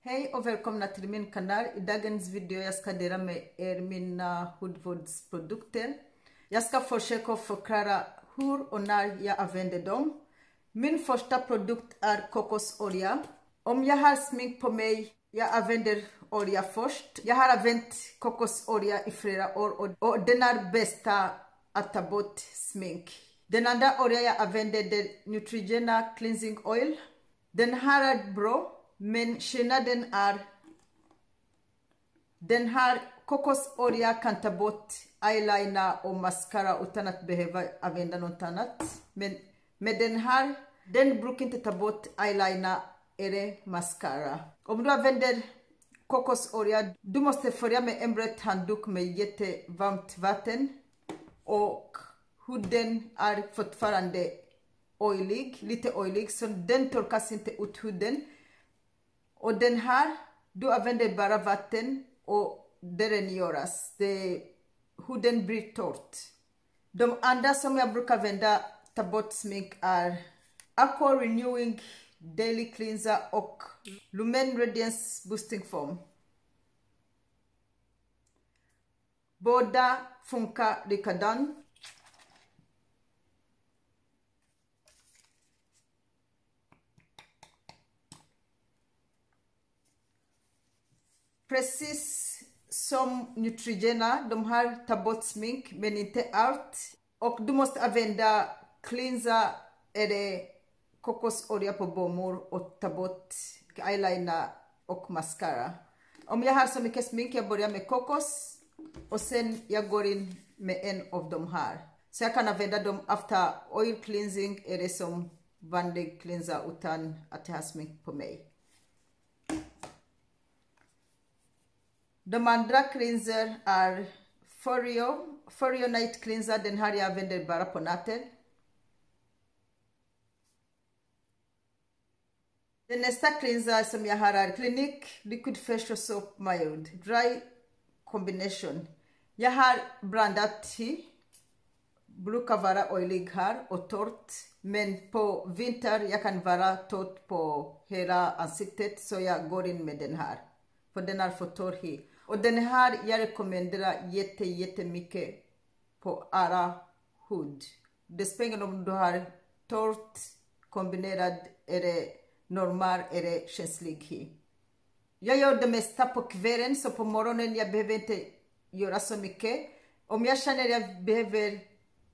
Hej och välkomna till min kanal. I dagens video jag ska dela med er mina Hudvårds produkter. Jag ska försöka förklara hur och när jag använder dem. Min första produkt är kokosolja. Om jag har smink på mig, jag använder olja först. Jag har använt kokosolja i flera år och den är bästa att ta bort smink. Den andra olja jag använder är Neutrogena Cleansing Oil. Den här är bra. Men skillnaden är den här kokosolja kan ta bort eyeliner och mascara utan att behöva använda något annat. Men med den här, den brukar inte ta bort eyeliner eller mascara. Om du använder kokosolja, du måste följa med en blöt handduk med jättevarmt vatten. Och huden är fortfarande oilig, lite oilig, så den torkas inte ut huden. Och den här, du använder bara vatten och det rengöras. Huden blir torrt. De andra som jag brukar använda ta bort smink är Aqua Renewing Daily Cleanser och Lumen Radiance Boosting Foam. Båda funkar likadant. Precis som Neutrogena, de här tar bort smink men inte allt. Och du måste använda cleanser eller kokosolja på bomull och ta bort eyeliner och mascara. Om jag har så mycket smink, jag börjar med kokos och sen jag går in med en av de här. Så jag kan använda dem efter oil cleansing eller som vanlig cleanser utan att jag har smink på mig. De andra cleanser är For Night Cleanser, den här jag använder bara på natten. Den nästa cleanser som jag har är Clinique Liquid Facial Soap Mild Dry Combination. Jag har blandat i, brukar vara oilig här och torrt. Men på vinter jag kan vara torrt på hela ansiktet, så jag går in med den här. För den är för torr i. Och den här jag rekommenderar jättemycket på alla hud. Det spelar om du har torrt, kombinerad eller normal eller känslig i. Jag gör det mesta på kvällen, så på morgonen jag behöver inte göra så mycket. Om jag känner att jag behöver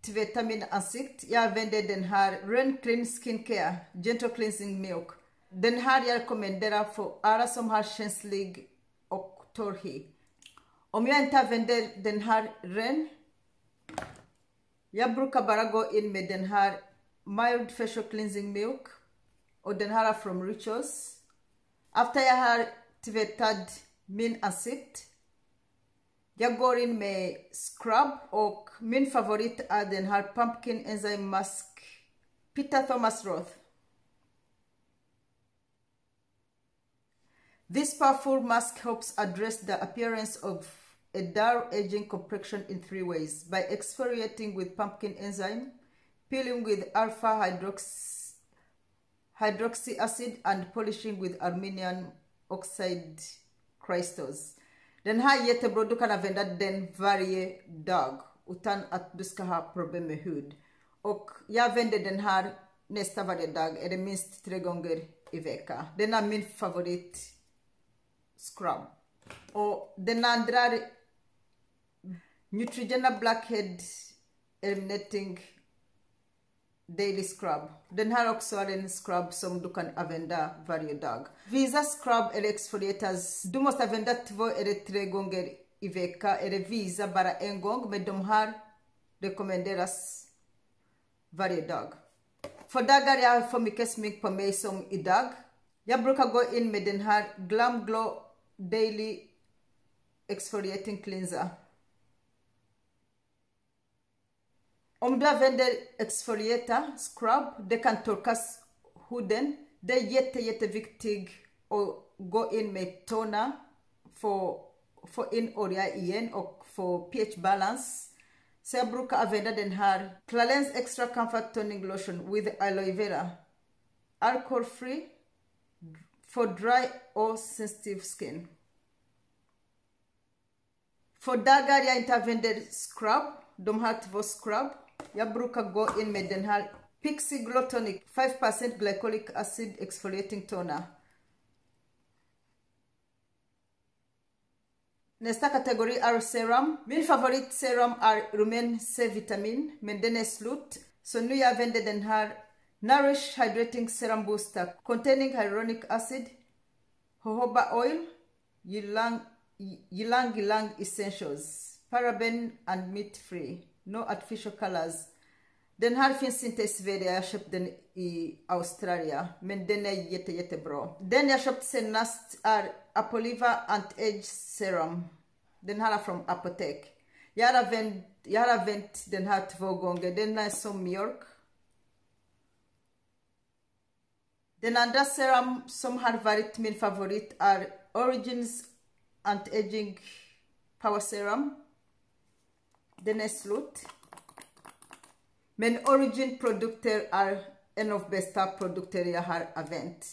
tvätta min ansikt, jag använder den här Ren Clean Skincare Gentle Cleansing Milk. Den här jag rekommenderar för alla som har känslig och torr hy. Om jag inte använder den här ren, jag brukar bara gå in med den här Mild Facial Cleansing Milk. Och den här är från Rituals. Efter jag har tvättat min ansikt, jag går in med scrub. Och min favorit är den här Pumpkin Enzyme Mask Peter Thomas Roth. This powerful mask helps address the appearance of a dull aging complexion in 3 ways: by exfoliating with pumpkin enzyme, peeling with alpha hydroxy acid, and polishing with aluminium oxide crystals. Den här är jättebra, du kan använda den varje dag utan att du ska ha problem med hud. Och jag använder den här nästan varje dag, eller minst 3 gånger i veckan. Den är min favorit scrub. Och den andra är Neutrogena Blackhead Eliminating Daily Scrub. Den här också är en scrub som du kan använda varje dag. Vissa scrub eller exfoliators, du måste använda 2 eller 3 gånger i veckan, eller vissa bara en gång, men de här rekommenderas varje dag. För dagar jag har för mycket smink på mig som idag, jag brukar gå in med den här Glam Glow Daily Exfoliating Cleanser. Om du använder exfoliator, scrub, det kan torkas huden. Det är jätteviktigt att gå in med toner för att få in olja igen och få pH-balans. Så jag brukar använda den här Clarins Extra Comfort Toning Lotion with Aloe Vera. Alcohol free, för dry och sensitive skin. För dagar jag inte använder scrub, de har 2 scrub. Jag brukar gå in med den här Pixie Glow Tonic 5% glycolic acid exfoliating toner. Nästa kategori är serum. Min favorit serum är Rumen C-vitamin, men den är slut. Så nu jag använder den här Nourish Hydrating Serum Booster containing hyaluronic acid, jojoba oil, ylang essentials, paraben and meat free, no artificial colors. Den här finns inte i Sverige, jag köpte den i Australien, men den är jättebra. Den jag köpte senast är Apoliva Anti-Age Serum. Den här är från apotek. Jag har använt den här 2 gånger, den är som mjölk. Den andra serum som har varit min favorit är Origins Anti-Aging Power Serum. Den är slut. Men Origin produkter är en av bästa produkter jag har använt.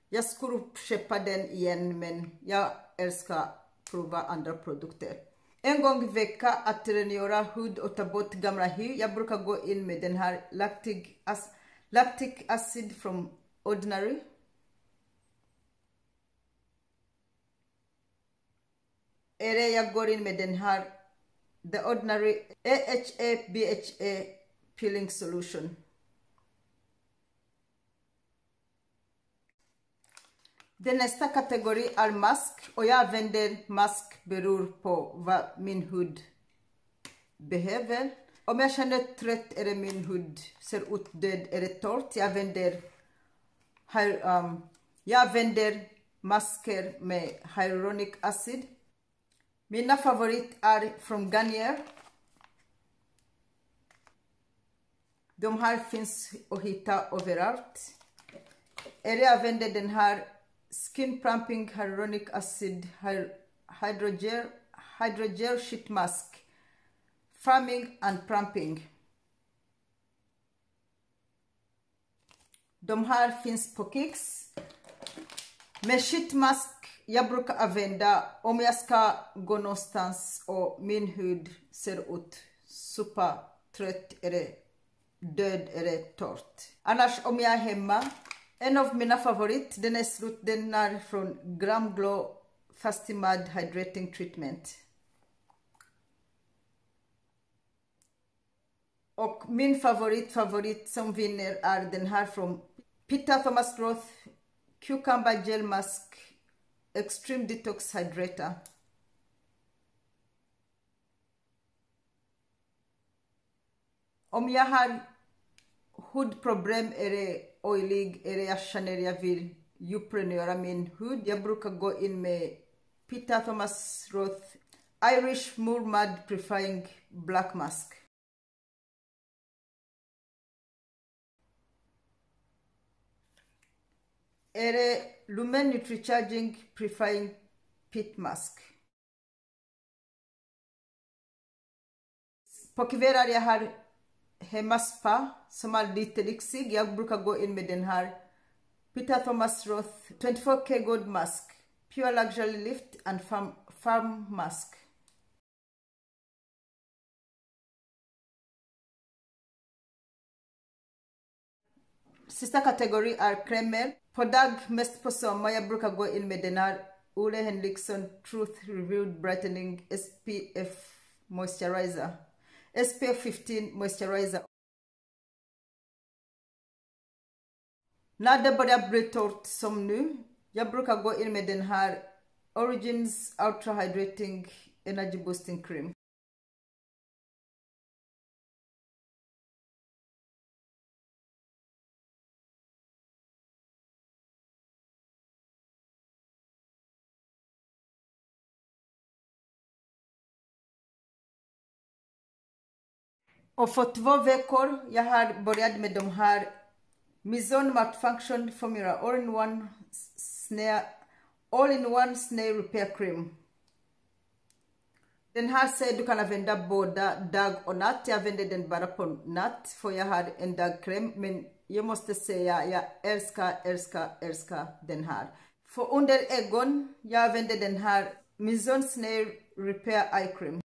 Jag skulle köpa den igen, men jag älskar prova andra produkter. En gång i veckan att rengöra hud och ta bort gamla hy. Jag brukar gå in med den här lactic acid från Ordinary. Jag går in med den här The Ordinary AHA/BHA Peeling Solution. Den nästa kategori är mask, och jag använder mask beror på vad min hud behöver. Om jag känner trött eller min hud ser ut död eller torrt, jag använder masker med hyaluronic acid. Mina favorit är från Garnier. De här finns att hitta överallt. Jag använder den här Skin Plumping Hyaluronic Acid Hydrogel Sheet Mask. Firming and Plumping. De här finns på Kicks. Med sheet mask jag brukar använda om jag ska gå någonstans och min hud ser ut super trött eller död eller torrt. Annars om jag är hemma, en av mina favorit, den är slut, den är från Gram Glow Fastimad Hydrating Treatment. Och min favorit som vinner är den här från Peter Thomas Roth Cucumber Gel Mask Extreme Detox Hydrator. Om jag har hudproblem eller oilig eller jag känner jag vill djuprengöra min hud, jag brukar gå in med Peter Thomas Roth Irish Moor Mud Purifying Black Mask. Lumen Nutricharging Purifying Pit Mask. På kvällar jag har hemmaspa som är lite lyxig. Jag brukar gå in med den här Peter Thomas Roth 24K Gold Mask. Pure Luxury Lift and Farm Mask. Sista kategori är krämer. På dag, mest på sommar, jag brukar gå in med den här Ole Henriksson Truth Revealed Brightening SPF Moisturizer. SPF 15 Moisturizer. När det börjar bli torrt som nu, jag brukar gå in med den här Origins Ultra Hydrating Energy Boosting Cream. Och för 2 veckor jag har börjat med de här Mizone Multifunction Formula All-in-One Snail Repair Cream. Den här säger du kan använda både dag och natt. Jag använder den bara på natt för jag har en dagkräm. Men jag måste säga jag älskar den här. För under ögon, jag använder den här Mizon Snail Repair Eye Cream.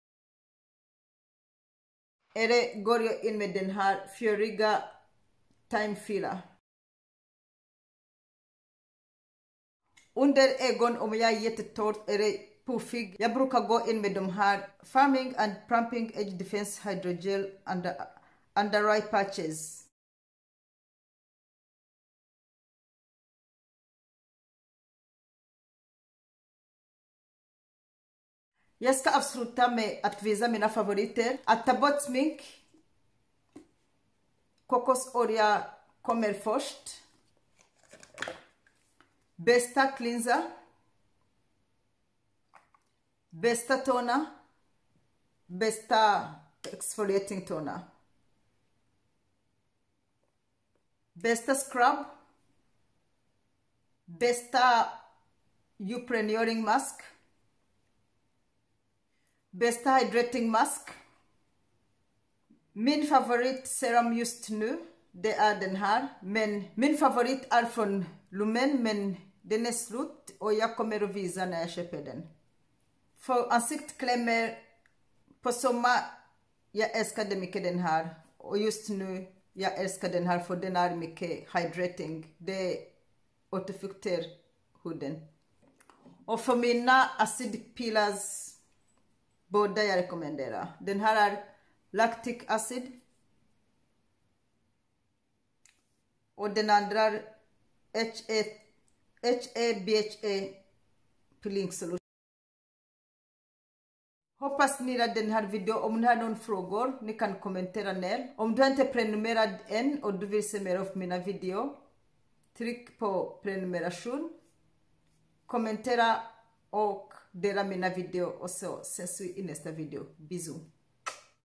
Eller går jag in med den här fjöriga Time Filler. Under ögon, om jag är jättetorrt eller puffig, jag brukar gå in med de här Firming and Plumping Age Defense Hydrogel under eye patches. Jag ska avsluta med att visa mina favoriter. Att ta bort smink. Kokosolja kommer först. Bästa cleanser. Bästa toner. Bästa exfoliating toner. Bästa scrub. Bästa Upreneuring mask. Bästa hydrating mask. Min favorit serum just nu, det är den här. Men min favorit är från Lumen, men den är slut och jag kommer att visa när jag köper den. För ansiktsklämmor på sommar, jag älskade mycket den här. Och just nu, jag älskar den här för den är mycket hydrating. Det återfuktar huden. Och för mina acid peelers, båda jag rekommenderar. Den här är lactic acid. Och den andra är HA-BHA peeling solution. Hoppas ni gillar den här videon. Om ni har någon frågor, ni kan kommentera ner. Om du inte prenumererat än och du vill se mer av mina videor, tryck på prenumeration. Kommentera och dela mina videor och så ses vi i nästa video. Bisous!